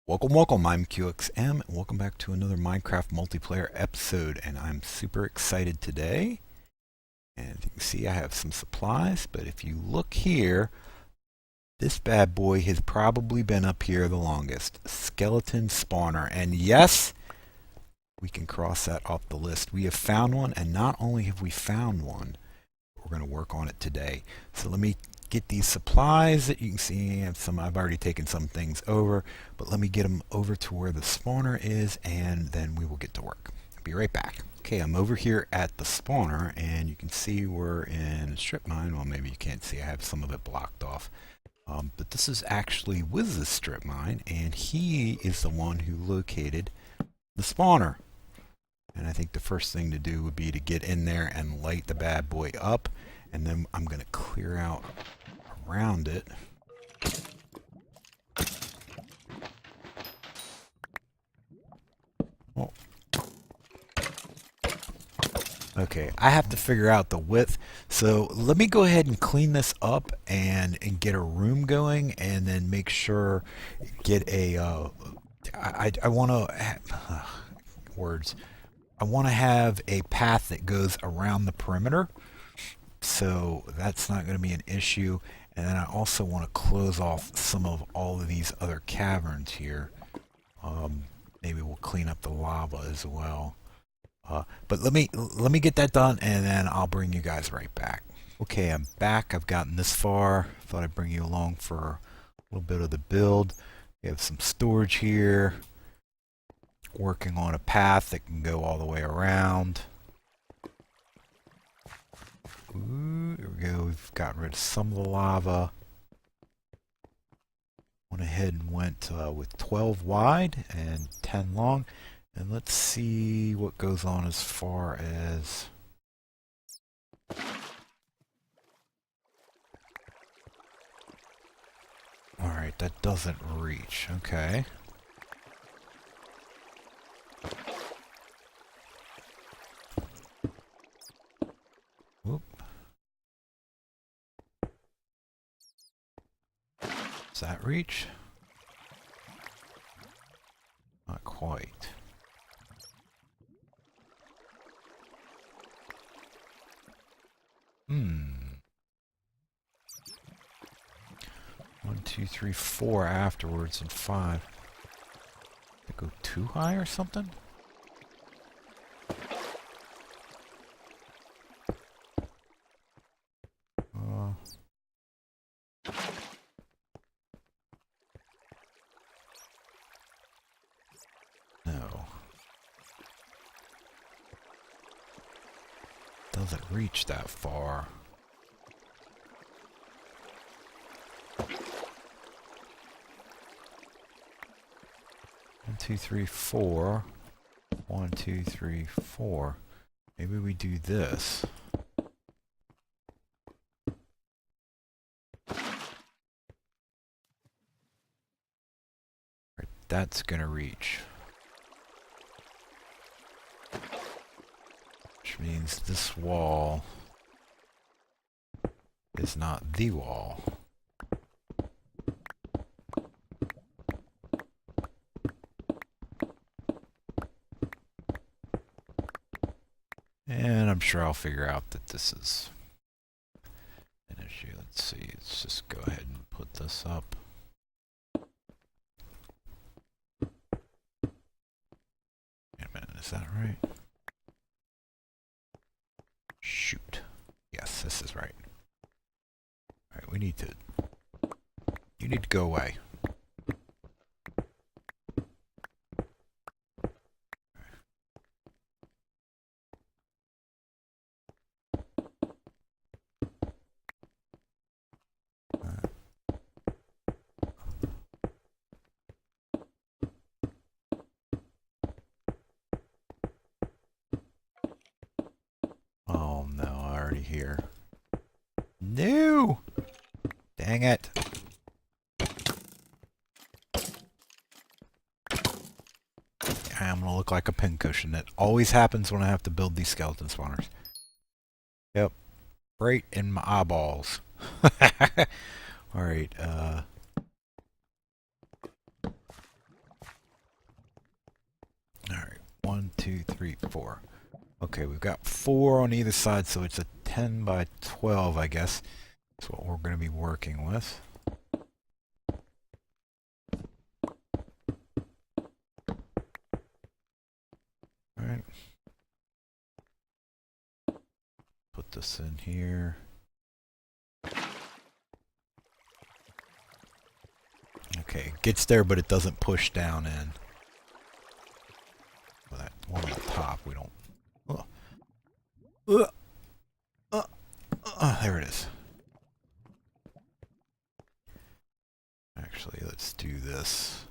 Welcome, I'm QXM, and welcome back to another Minecraft multiplayer episode, and I'm super excited today. And as you can see, I have some supplies, but if you look here, this bad boy has probably been up here the longest. Skeleton spawner, and yes, we can cross that off the list. We have found one, and not only have we found one, we're going to work on it today. So let me get these supplies that you can see. I've already taken some things over, but let me get them over to where the spawner is, and then we will get to work. I'll be right back. Okay, I'm over here at the spawner, and you can see we're in strip mine. Well, maybe you can't see. I have some of it blocked off. But this is actually with the strip mine, and he is the one who located the spawner. And I think the first thing to do would be to get in there and light the bad boy up, and then I'm going to clear out around it. Oh. Okay, I have to figure out the width, so let me go ahead and clean this up and get a room going, and then make sure get a I want to words. I want to have a path that goes around the perimeter, so that's not going to be an issue. And then I also want to close off some of all of these other caverns here. Maybe we'll clean up the lava as well. But let me get that done, and then I'll bring you guys right back. Okay, I'm back. I've gotten this far. Thought I'd bring you along for a little bit of the build. We have some storage here. Working on a path that can go all the way around. Ooh, here we go. We've gotten rid of some of the lava. Went ahead and went with 12 wide and 10 long. And let's see what goes on as far as... Alright, that doesn't reach. Okay. Whoop. Does that reach? Not quite. One, two, three, four afterwards, and 5. Did it go too high or something? No. Doesn't reach that far. One, two, three, 4. 1, 2, 3, 4. Maybe we do this. Right, that's gonna reach. Which means this wall is not the wall. And I'm sure I'll figure out that this is an issue. Let's see, let's just go ahead and put this up. Wait a minute, is that right? Shoot. Yes, this is right. Alright, we need to... You need to go away. Oh no, I already hear. No! Dang it. I'm gonna look like a pincushion. That always happens when I have to build these skeleton spawners. Yep. Right in my eyeballs. Alright, 2, 3, 4. Okay, we've got 4 on either side, so it's a 10 by 12, I guess. That's what we're going to be working with. Alright. Put this in here. Okay, it gets there, but it doesn't push down in. Well, that one on the top, we don't... there it is. Actually, let's do this.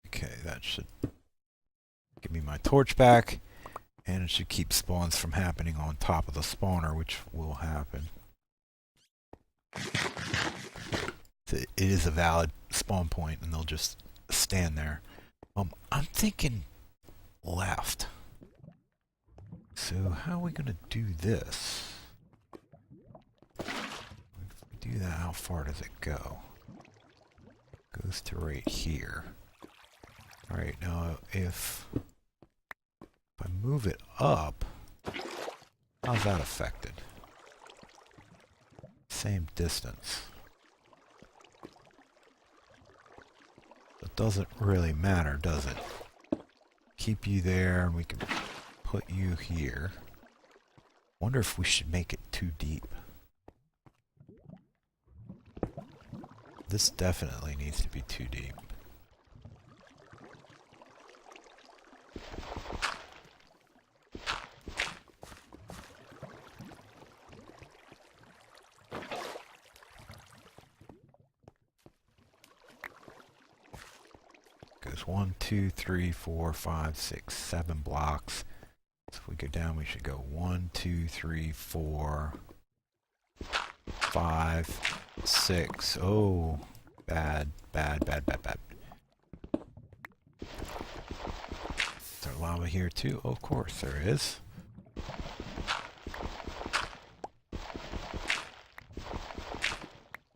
Okay, that should give me my torch back, and it should keep spawns from happening on top of the spawner, which will happen. It is a valid spawn point, and they'll just stand there. I'm thinking left. So how are we gonna do this? If we do that, how far does it go? Goes to right here. Alright, now if I move it up, how's that affected? Same distance. It doesn't really matter, does it? Keep you there, and we can put you here. Wonder if we should make it too deep. This definitely needs to be too deep. Goes 1, 2, 3, 4, 5, 6, 7 blocks. So if we go down, we should go 1, 2, 3, 4, 5, 6. Oh, bad, bad, bad, bad, bad. Is there lava here too? Oh, of course there is.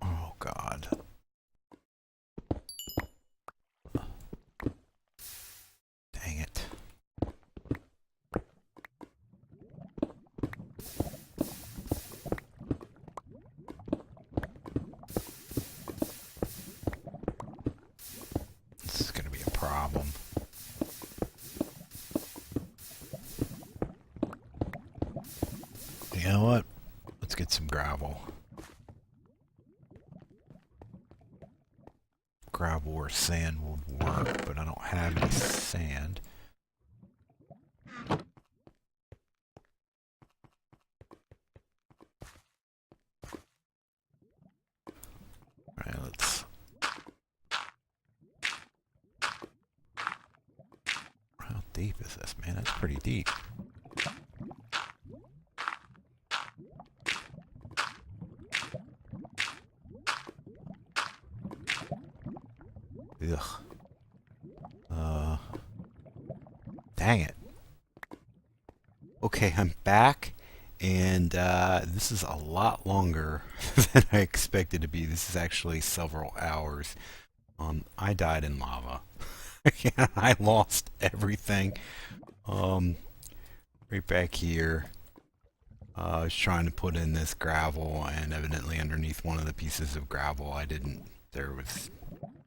Oh, God. Dang it. This is going to be a problem. You know what? Let's get some gravel. Gravel or sand would work, but I don't have any sand. Alright, let's... How deep is this, man? That's pretty deep. Ugh. Dang it. Okay, I'm back, and this is a lot longer than I expected to be. This is actually several hours. I died in lava. I lost everything. Right back here. I was trying to put in this gravel, and evidently underneath one of the pieces of gravel, I didn't... There was...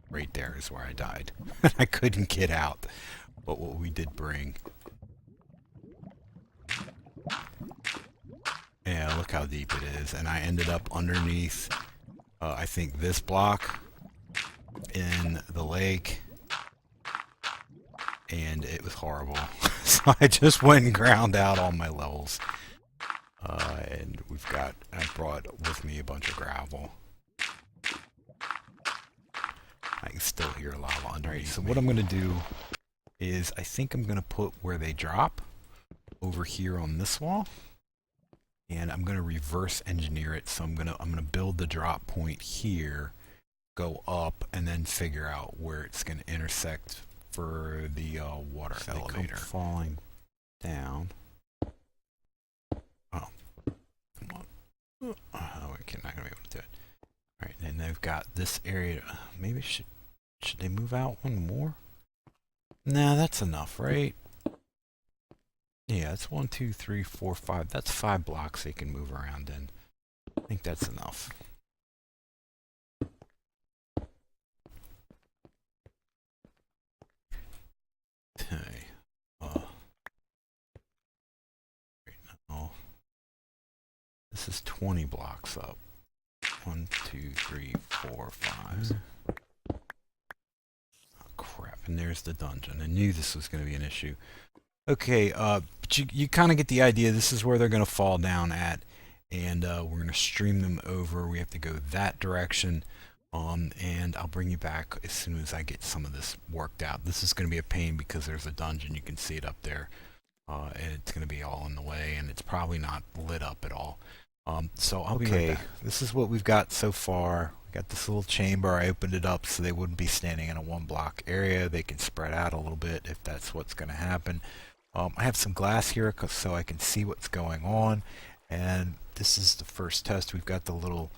Right there is where I died. I couldn't get out. But what we did bring... Yeah, look how deep it is. And I ended up underneath, I think, this block in the lake. And it was horrible. So I just went and ground out all my levels. And I brought with me a bunch of gravel. I can still hear lava underneath. So what I'm going to do is I think I'm going to put where they drop over here on this wall. And I'm going to reverse engineer it. So I'm going to build the drop point here, go up, and then figure out where it's going to intersect for the water elevator. Falling down. Oh, come on. Oh, we're not gonna be able to do it. All right, and they've got this area. Maybe should they move out one more? Nah, that's enough, right? Yeah, it's 1, 2, 3, 4, 5. That's 5 blocks they can move around in. I think that's enough. Okay. Right now, this is 20 blocks up. 1, 2, 3, 4, 5. Oh, crap. And there's the dungeon. I knew this was going to be an issue. Okay, but you kind of get the idea. This is where they're going to fall down at. And we're going to stream them over. We have to go that direction. And I'll bring you back as soon as I get some of this worked out. This is going to be a pain because there's a dungeon. You can see it up there. And it's going to be all in the way. And it's probably not lit up at all. So I'll be right back. This is what we've got so far. We got this little chamber. I opened it up so they wouldn't be standing in a 1 block area. They can spread out a little bit if that's what's going to happen. I have some glass here so I can see what's going on. And this is the first test. We've got the little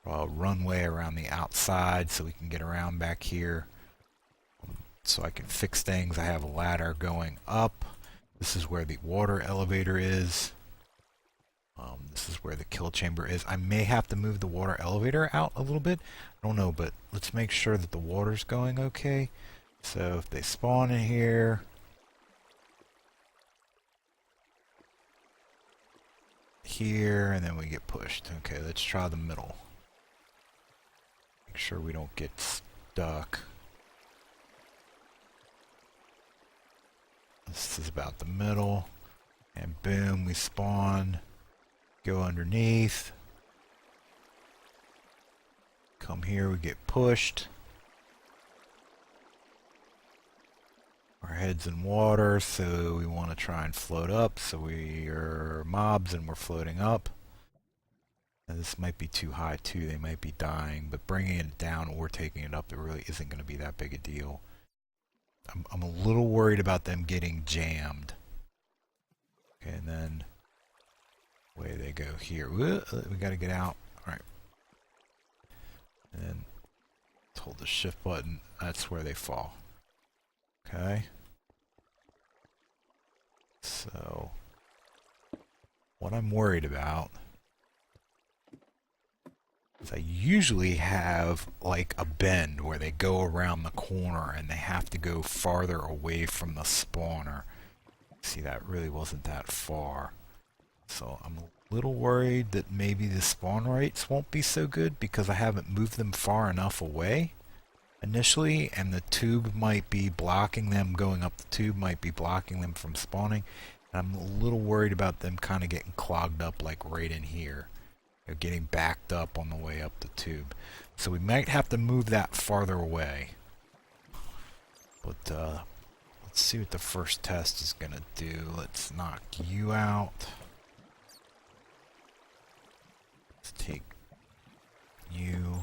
runway around the outside so we can get around back here. So I can fix things. I have a ladder going up. This is where the water elevator is. This is where the kill chamber is. I may have to move the water elevator out a little bit. I don't know, but let's make sure that the water's going okay. So if they spawn in here, here, and then we get pushed. Okay, let's try the middle. Make sure we don't get stuck. This is about the middle. And boom, we spawn. Go underneath. Come here, we get pushed. Our head's in water, so we want to try and float up. So we are mobs and we're floating up. And this might be too high too, they might be dying, but bringing it down or taking it up, it really isn't going to be that big a deal. I'm a little worried about them getting jammed. Okay, and then away they go here. We got to get out. Alright. And then hold the shift button. That's where they fall. Okay. So, what I'm worried about is I usually have like a bend where they go around the corner and they have to go farther away from the spawner. See, that really wasn't that far. So I'm a little worried that maybe the spawn rates won't be so good because I haven't moved them far enough away initially, and the tube might be blocking them. Going up the tube might be blocking them from spawning. And I'm a little worried about them kind of getting clogged up like right in here. They're getting backed up on the way up the tube. So we might have to move that farther away. But let's see what the first test is going to do. Let's knock you out. Let's take you.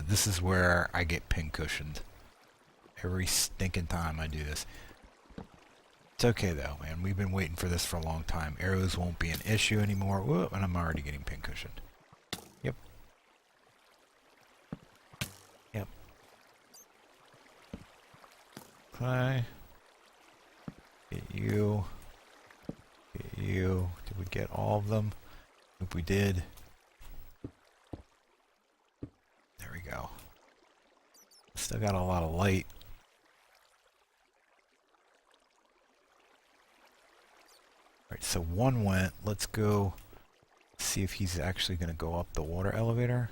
This is where I get pincushioned. Every stinking time I do this. It's okay though, man. We've been waiting for this for a long time. Arrows won't be an issue anymore. Whoop, and I'm already getting pincushioned. Yep. Yep. Okay. Get you. Get you. Did we get all of them? Hope we did. There we go. Still got a lot of light. Alright, so one went. Let's go see if he's actually going to go up the water elevator.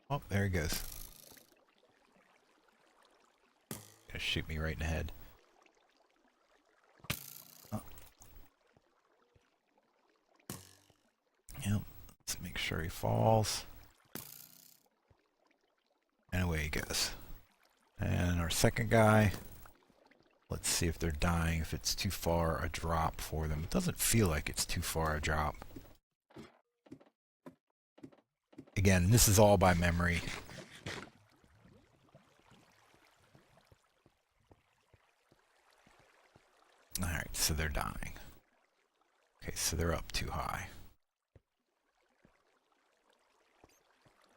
Oh, there he goes. Gonna shoot me right in the head. Oh. Yep. Let's make sure he falls. And away he goes. And our second guy, let's see if they're dying, if it's too far a drop for them. It doesn't feel like it's too far a drop. Again, this is all by memory. Alright, so they're dying. Okay, so they're up too high.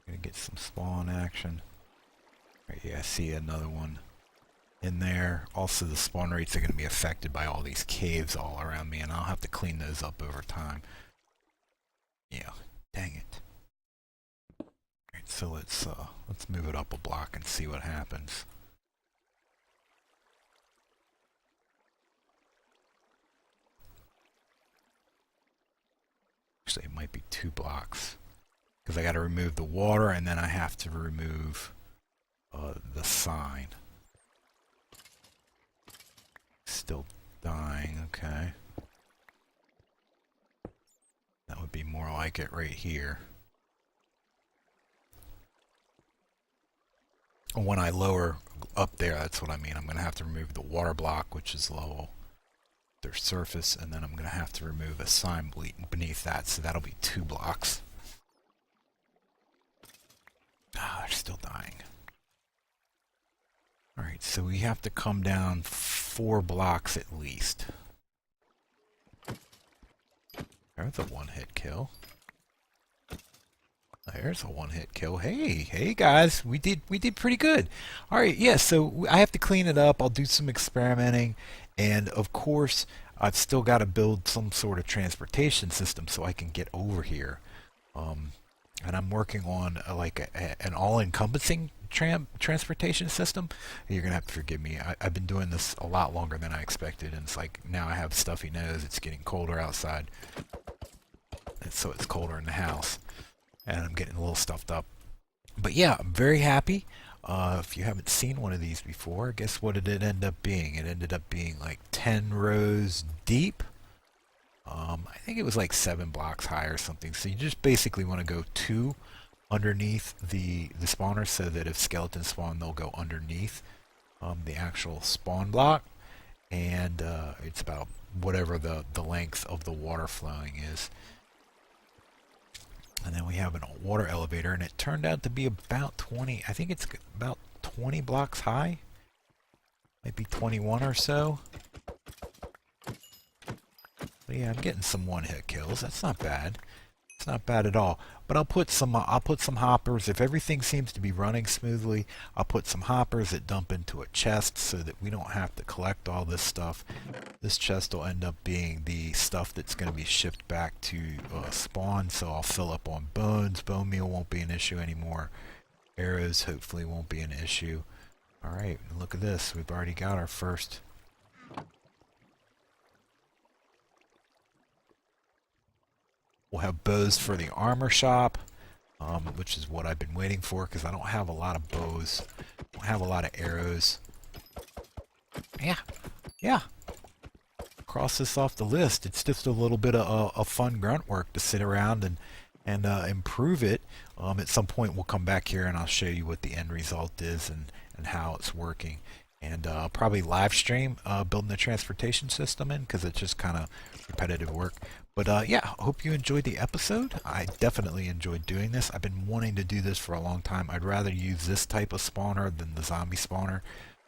Gonna get some spawn action. Right, yeah, I see another one in there. Also, the spawn rates are going to be affected by all these caves all around me, and I'll have to clean those up over time. Yeah, dang it. Alright, so let's move it up a block and see what happens. Actually, it might be 2 blocks. Because I got to remove the water, and then I have to remove the sign. Still dying, okay. That would be more like it right here. When I lower up there, that's what I mean. I'm going to have to remove the water block, which is level their surface, and then I'm going to have to remove a sign beneath that, so that'll be 2 blocks. Ah, they're still dying. Alright, so we have to come down 4 blocks at least. There's a one-hit kill. There's a one-hit kill. Hey guys, we did pretty good. All right, yeah. So I have to clean it up. I'll do some experimenting, and of course, I've still got to build some sort of transportation system so I can get over here. And I'm working on an all-encompassing transportation system. You're gonna have to forgive me. I've been doing this a lot longer than I expected, and it's like now I have stuffy nose. It's getting colder outside, and so it's colder in the house. And I'm getting a little stuffed up. But yeah, I'm very happy. If you haven't seen one of these before, guess what it did end up being? It ended up being like 10 rows deep. I think it was like 7 blocks high or something. So you just basically want to go 2 underneath the spawner so that if skeletons spawn, they'll go underneath the actual spawn block. And it's about whatever the length of the water flowing is. And then we have a water elevator, and it turned out to be about 20, I think it's about 20 blocks high. Maybe 21 or so. But yeah, I'm getting some one-hit kills. That's not bad. It's not bad at all. But I'll put some hoppers. If everything seems to be running smoothly, I'll put some hoppers that dump into a chest so that we don't have to collect all this stuff. This chest will end up being the stuff that's going to be shipped back to spawn, so I'll fill up on bones. Bone meal won't be an issue anymore. Arrows hopefully won't be an issue. Alright, look at this. We've already got our first. We'll have bows for the armor shop, which is what I've been waiting for because I don't have a lot of bows. I don't have a lot of arrows. Yeah. Cross this off the list. It's just a little bit of fun grunt work to sit around and improve it. At some point we'll come back here and I'll show you what the end result is and how it's working. And I'll probably live stream building the transportation system in because it's just kind of repetitive work. But yeah, I hope you enjoyed the episode. I definitely enjoyed doing this. I've been wanting to do this for a long time. I'd rather use this type of spawner than the zombie spawner.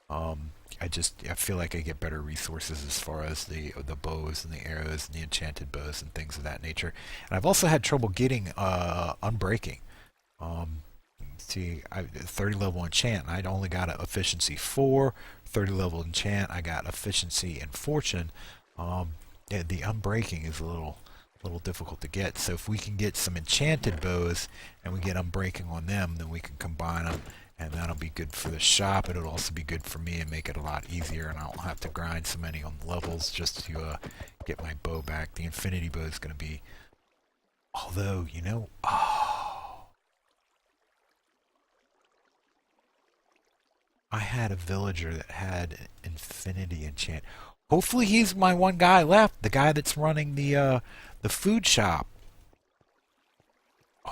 I feel like I get better resources as far as the bows and the arrows and the enchanted bows and things of that nature. And I've also had trouble getting unbreaking. See, 30 level enchant, I'd only got an efficiency 4. 30 level enchant, I got efficiency and fortune. Yeah, the unbreaking is a little difficult to get. So if we can get some enchanted bows and we get unbreaking on them, then we can combine them, and that'll be good for the shop. It'll also be good for me and make it a lot easier, and I don't have to grind so many on levels just to get my bow back. The infinity bow is going to be, although, you know, I had a villager that had infinity enchant. Hopefully he's my one guy left, the guy that's running the food shop.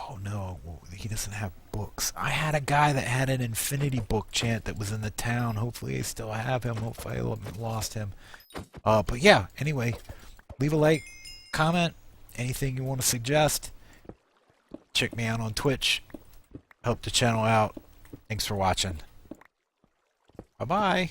Oh no, well, he doesn't have books. I had a guy that had an infinity book chant that was in the town. Hopefully I still have him. Hopefully I lost him. But yeah, anyway, leave a like, comment, anything you want to suggest. Check me out on Twitch. Help the channel out. Thanks for watching. Bye-bye.